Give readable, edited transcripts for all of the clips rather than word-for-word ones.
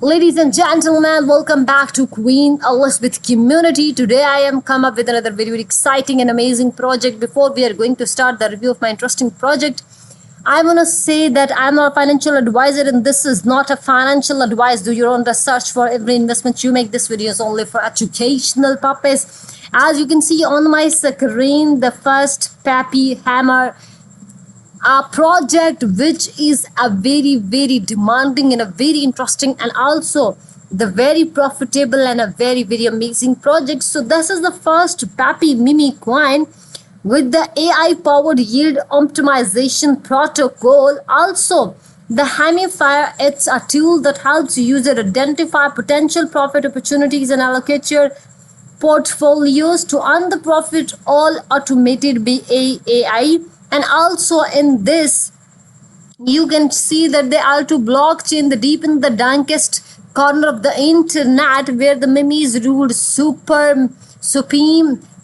Ladies and gentlemen, welcome back to Queen Elizabeth Community. Today I am come up with another very exciting and amazing project. Before we are going to start the review of my interesting project, I want to say that I'm not a financial advisor and this is not a financial advice. Do your own research for every investment you make. This video is only for educational purpose. As you can see on my screen, the first Pappy Hammer a project which is a very demanding and a very interesting and also the very profitable and a very amazing project. So this is the first Pappy Mimi coin with the AI powered yield optimization protocol. Also the Hamifier, it's a tool that helps user identify potential profit opportunities and allocate your portfolios to earn the profit, all automated by AI. And also in this you can see that they are to blockchain the deep in the darkest corner of the internet where the memes ruled supreme.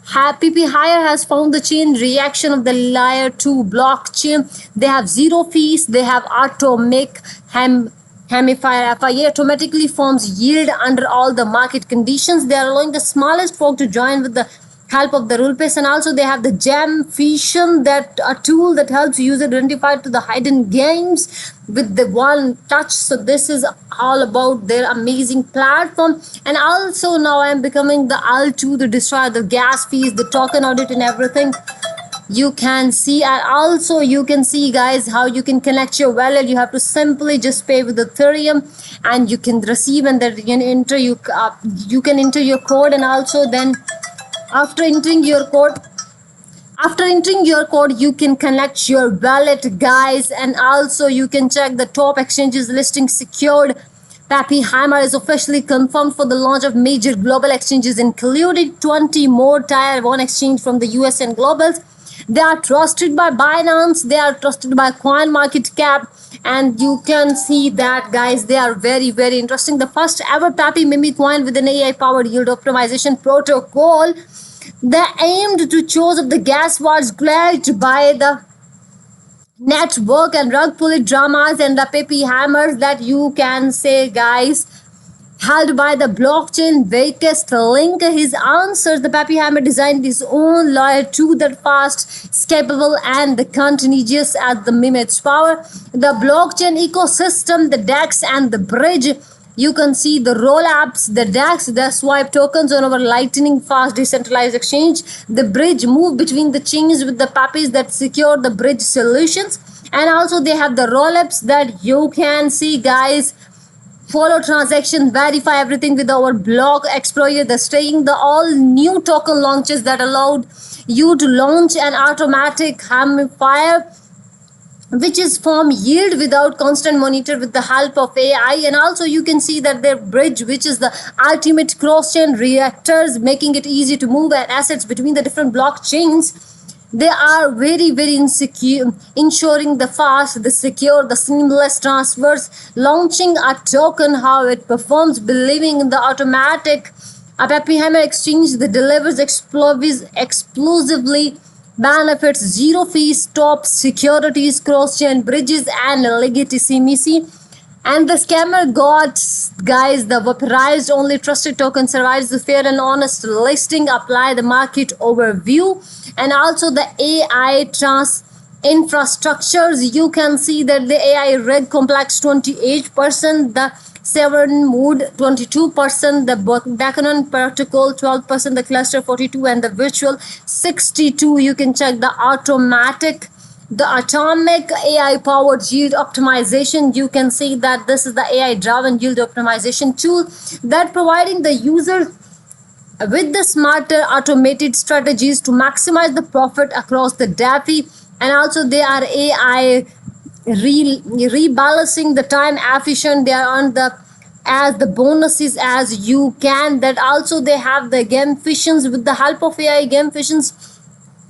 Happy Hire has found the chain reaction of the layer 2 blockchain. They have zero fees. They have atomic Hamifier FIA automatically forms yield under all the market conditions. They are allowing the smallest folk to join with the help of the rule base, and also they have the Gem Fusion, that a tool that helps user identify to the hidden games with the one touch. So this is all about their amazing platform. And also now I am becoming the L2 to destroy the gas fees, the token audit and everything. You can see, and also you can see guys how you can connect your wallet. You have to simply just pay with Ethereum and you can receive, and then you can enter your code, and also then after entering your code you can connect your wallet guys. And also you can check the top exchanges listing secured. Pappy Hammer is officially confirmed for the launch of major global exchanges including 20 more tier 1 exchange from the US and globals. They are trusted by Binance, they are trusted by CoinMarketCap, and you can see that guys they are very interesting. The first ever Pappy Mimi coin with an AI powered yield optimization protocol. They aimed to choose of the gas wars plagued by the network and rug pull dramas and the Pappy Hammers that you can say guys held by the blockchain weakest link. His answers, the Pappy Hammer designed his own layer 2 that fast, scalable and the continuous at the Mimet's power. The blockchain ecosystem, the DEX and the bridge. You can see the roll apps, the DEX, the swipe tokens on our lightning fast decentralized exchange. The bridge move between the chains with the Pappies that secure the bridge solutions. And also they have the roll apps that you can see guys. Follow transaction, verify everything with our block explorer, the staking, the all new token launches that allowed you to launch an automatic Hamifier which is form yield without constant monitor with the help of AI. And also you can see that their bridge, which is the ultimate cross-chain reactors, making it easy to move assets between the different blockchains. They are very insecure, ensuring the fast, the secure, the seamless transfers. Launching a token, how it performs, believing in the automatic Pappy Hammer exchange that delivers explosively benefits, zero fees, top securities, cross-chain bridges and legitimacy. And the scammer got guys the vaporized only trusted token survives the fair and honest listing. Apply the market overview and also the AI infrastructures. You can see that the AI rig complex 28%, the Severn Mood 22%, the Bacanon protocol 12%, the cluster 42%, and the virtual 62%. You can check the atomic AI powered yield optimization. You can see that this is the AI driven yield optimization tool that providing the user with the smarter automated strategies to maximize the profit across the DeFi. And also they are AI rebalancing the time efficient. They are on the as the bonuses as you can. That also they have the game fissions. With the help of AI, game fissions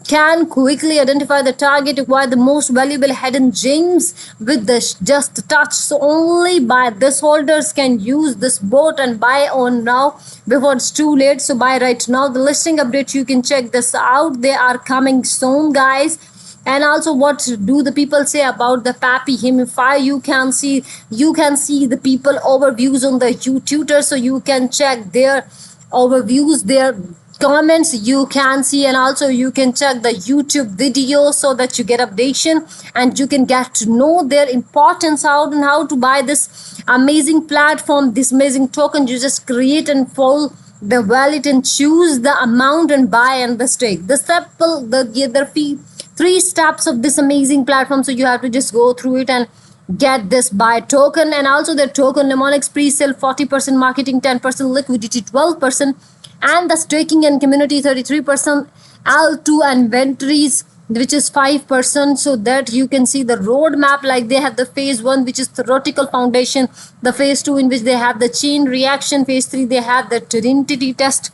can quickly identify the target, acquire the most valuable hidden gems with the just touch. So only by this holders can use this bot and buy on now before it's too late. So buy right now. The listing update, you can check this out. They are coming soon guys. And also, what do the people say about the Pappy Himify? You can see the people overviews on the YouTuber, so you can check their overviews, their comments you can see, and also you can check the YouTube video so that you get updation and you can get to know their importance out and how to buy this amazing platform, this amazing token. You just create and follow the wallet and choose the amount and buy and the stake. The simple the fee 3 steps of this amazing platform, so you have to just go through it and get this buy token. And also the token mnemonics pre-sale 40%, marketing 10%, liquidity 12%, and the staking and community 33%, L2 inventories which is 5%, so that you can see the roadmap. Like they have the phase 1 which is theoretical foundation, the phase 2 in which they have the chain reaction, phase 3 they have the Trinity test,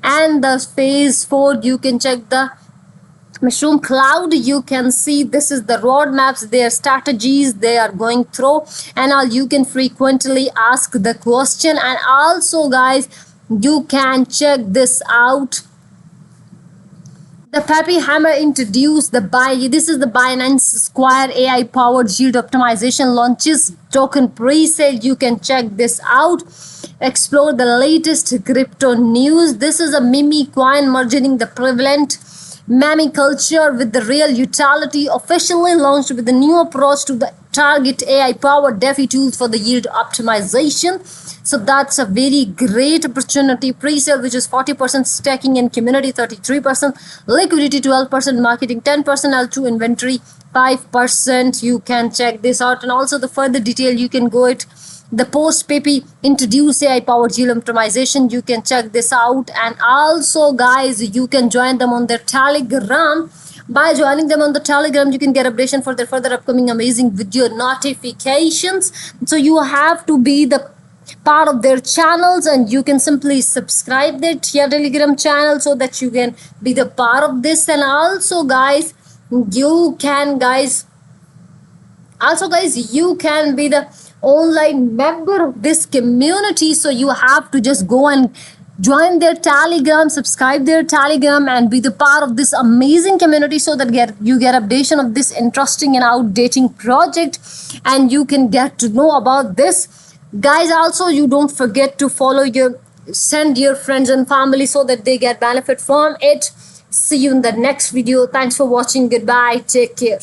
and the phase 4 you can check the Mushroom Cloud. You can see this is the roadmaps, their strategies they are going through, and all you can frequently ask the question. And also guys, you can check this out. The Pappy Hammer introduced this is the Binance Square AI powered yield optimization launches token pre-sale. You can check this out. Explore the latest crypto news. This is a meme coin merging the prevalent meme culture with the real utility, officially launched with a new approach to the target AI powered DeFi tools for the yield optimization. So that's a very great opportunity. Pre-sale which is 40%, staking and community 33%, liquidity 12%, marketing 10%, L2 inventory 5%. You can check this out. And also the further detail you can go it. The post Pappy introduce AI powered yield optimization. You can check this out. And also guys, you can join them on their Telegram. By joining them on the Telegram, you can get updation for their further upcoming amazing video notifications. So you have to be the part of their channels, and you can simply subscribe their Telegram channel so that you can be the part of this. And also guys, you can be the online member of this community. So you have to just go and join their Telegram, subscribe their Telegram, and be the part of this amazing community so that you get updation of this interesting and outdating project, and you can get to know about this. Guys, also you don't forget to send your friends and family so that they get benefit from it. See you in the next video. Thanks for watching. Goodbye. Take care.